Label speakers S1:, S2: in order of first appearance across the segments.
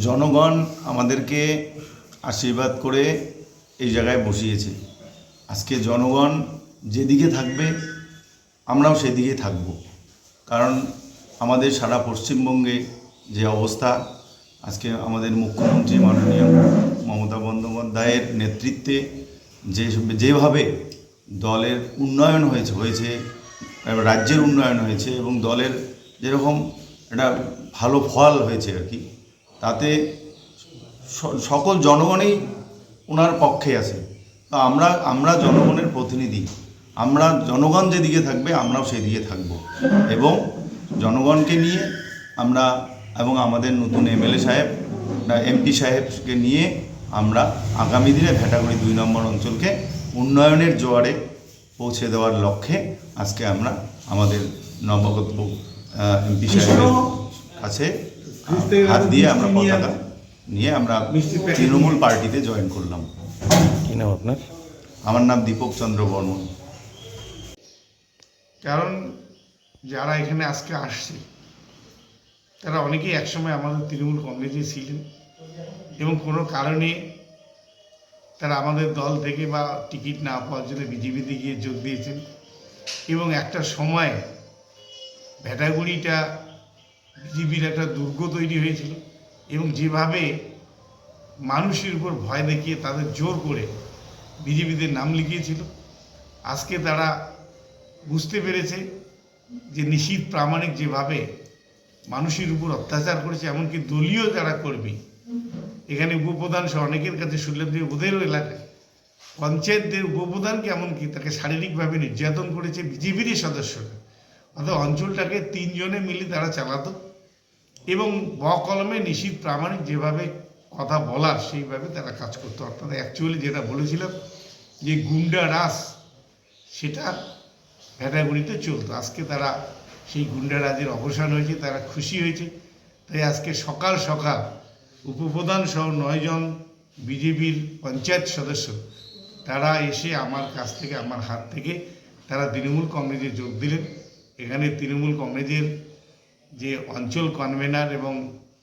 S1: জনগণ আমাদেরকে আশীর্বাদ করে এই জায়গায় বসিয়েছে। আজকে জনগণ যেদিকে থাকবে আমরাও সেদিকে থাকব। কারণ আমাদের সারা পশ্চিমবঙ্গে যে অবস্থা, আজকে আমাদের মুখ্যমন্ত্রী মাননীয় মমতা বন্দ্যোপাধ্যায়ের নেতৃত্বে যেভাবে দলের উন্নয়ন হয়েছে রাজ্যের উন্নয়ন হয়েছে এবং দলের যেরকম একটা ভালো ফল হয়েছে আর কি, তাতে সকল জনগণই ওনার পক্ষে আছে। তো আমরা জনগণের প্রতিনিধি, আমরা জনগণ যেদিকে থাকবে আমরাও সেদিকে থাকব এবং জনগণকে নিয়ে আমরা এবং আমাদের নতুন এমএলএ সাহেব এমপি সাহেবকে নিয়ে আমরা আগামী দিনে ভেটাগুড়ি 2 নম্বর অঞ্চলকে উন্নয়নের জোয়ারে পৌঁছে দেওয়ার লক্ষ্যে আজকে আমরা আমাদের নবগত এমপি সাহেবের কাছে হাত দিয়ে আমরা পতাকা নিয়ে আমরা তৃণমূল পার্টিতে জয়েন করলাম।
S2: কি নাম আপনার?
S1: আমার নাম দীপক চন্দ্র বর্মন।
S3: কারণ যারা এখানে আজকে আসছে তারা অনেকেই একসময় আমাদের তৃণমূল কংগ্রেসে ছিলেন এবং কোনো কারণে তারা আমাদের দল থেকে বা টিকিট না পাওয়ার জন্য বিজেপিতে গিয়ে যোগ দিয়েছেন এবং একটা সময় ভেটাগুড়িটা বিজেপির একটা দুর্গ তৈরি হয়েছিল এবং যেভাবে মানুষের উপর ভয় দেখিয়ে তাদের জোর করে বিজেপিতে নাম লিখিয়েছিল, আজকে তারা বুঝতে পেরেছে যে নিশীথ প্রামাণিক যেভাবে মানুষের উপর অত্যাচার করেছে, এমনকি দলীয় যারা কর্মী এখানে উপপ্রধান সহ অনেকের কাছে শুনলাম যে ওদেরও এলাকায় পঞ্চায়েতদের উপপ্রধানকে এমনকি তাকে শারীরিকভাবে নির্যাতন করেছে বিজেপিরই সদস্যরা। অর্থাৎ অঞ্চলটাকে 3 জনে মিলে তারা চালাতো এবং বকলমে নিশীথ প্রামাণিক যেভাবে কথা বলার সেইভাবে তারা কাজ করতো। অর্থাৎ অ্যাকচুয়ালি যেটা বলেছিলাম যে গুন্ডা রাজ, সেটা ভেটাগুড়িতে চলতো। আজকে তারা সেই গুন্ডা রাজের অবসান হয়েছে, তারা খুশি হয়েছে। তাই আজকে সকাল সকাল উপপ্রধান সহ 9 জন বিজেপির পঞ্চায়েত সদস্য তারা এসে আমার কাছ থেকে, আমার হাত থেকে তারা তৃণমূল কংগ্রেসে যোগ দিলেন। এখানে তৃণমূল কংগ্রেসের যে অঞ্চল কনভেনার এবং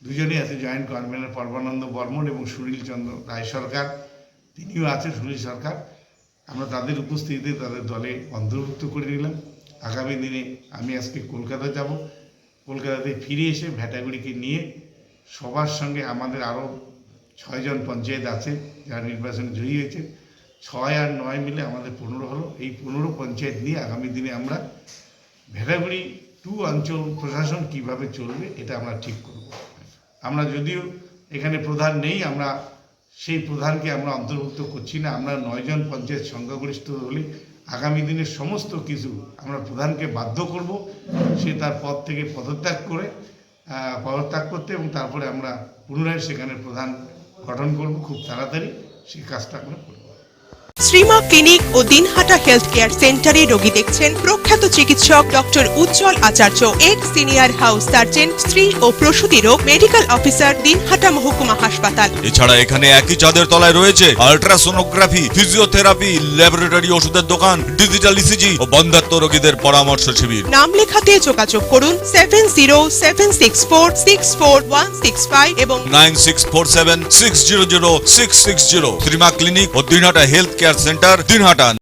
S3: দুজনেই আছে জয়েন্ট কনভেনার পরমানন্দ বর্মন এবং সুনীল চন্দ্র রায় সরকার, তিনিও আছে সুনীল সরকার। আমরা তাদের উপস্থিতিতে তাদের দলে অন্তর্ভুক্ত করে নিলাম। আগামী দিনে আমি আজকে কলকাতা যাব, কলকাতাতে ফিরে এসে ভেটাগুড়িকে নিয়ে সবার সঙ্গে আমাদের আরও 6 জন পঞ্চায়েত আছে যারা নির্বাচনে জয়ী হয়েছে, 6 আর 9 মিলে আমাদের 15 হলো। এই 15 পঞ্চায়েত নিয়ে আগামী দিনে আমরা ভেটাগুড়ি 2 অঞ্চল প্রশাসন কিভাবে চলবে এটা আমরা ঠিক করব। আমরা যদিও এখানে প্রধান নেই, আমরা সেই প্রধানকে আমরা অন্তর্ভুক্ত করছি না। আমরা 9 জন পঞ্চায়েত সংখ্যাগরিষ্ঠ হলে আগামী দিনের সমস্ত কিছু আমরা প্রধানকে বাধ্য করব সে তার পদ থেকে পদত্যাগ করতে এবং তারপরে আমরা পুনরায় সেখানে প্রধান গঠন করব। খুব তাড়াতাড়ি সেই কাজটা আমরা করব।
S4: শ্রীমা ক্লিনিক ও দিনহাটা হেলথ কেয়ার সেন্টারে রোগী দেখছেন প্রখ্যাত চিকিৎসক ডক্টর উজ্জ্বল আচার্য, এক্স সিনিয়র হাউস সার্জন, স্ত্রী ও প্রসূতি রোগ মেডিকেল অফিসার, দিনহাটা মহকুমা হাসপাতাল।
S5: এছাড়া এখানে একই চাঁদের তলায় রয়েছে আল্ট্রাসোনোগ্রাফি, ফিজিওথেরাপি, ল্যাবরেটরি, ওষুধের দোকান, ডিজিটাল ইসিজি ও বন্ধ্যাত্ব রোগীদের পরামর্শ শিবির।
S4: নাম লেখাতে যোগাযোগ করুন 7076464165 এবং
S5: 9647600660। শ্রীমা ক্লিনিক ও Dinhata health care centre, Dinhata.